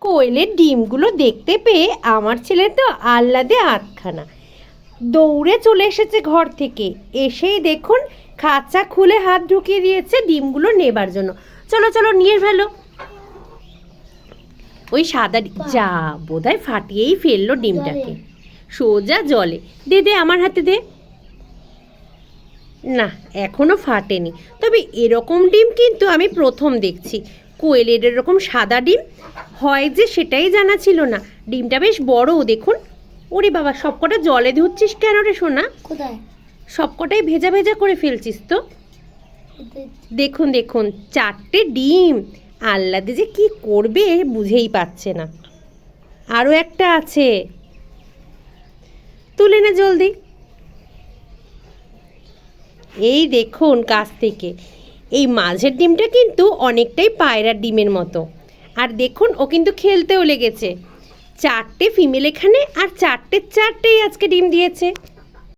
কোয়েলের ডিমগুলো দেখতে পেয়ে আমার ছেলে তো আহ্লাদে আটখানা। দৌড়ে চলে এসেছে ঘর থেকে। এসেই দেখুন খাঁচা খুলে হাত ঢুকিয়ে দিয়েছে ডিমগুলো নেবার জন্য। চলো চলো নিয়ে ফেলো। ওই সাদা যা বোধহয় ফাটিয়েই ফেললো ডিমটাকে সোজা জলে। দে দে আমার হাতে দে। না এখনো ফাটেনি, তবে এরকম ডিম কিন্তু আমি প্রথম দেখছি। কোয়েলের এরকম সাদা ডিম হয় যে সেটাই জানা ছিল না। ডিমটা বেশ বড় দেখুন। ওরে বাবা, সবকটা জলে ধুচ্ছিস কেন রে সোনা? কোথায়? সবকটাই ভেজা ভেজা করে ফেলছিস তো। দেখুন দেখুন 4টে ডিম। আহ্লাদে যে কি করবে বুঝেই পাচ্ছে না। আরও একটা আছে, তুলে নে জলদি। এই দেখুন কাছ থেকে এই মাঝের ডিমটা কিন্তু অনেকটাই পায়রার ডিমের মতো। আর দেখুন ও কিন্তু খেলতেও লেগেছে। 4টে ফিমেল এখানে, আর 4টেই আজকে ডিম দিয়েছে।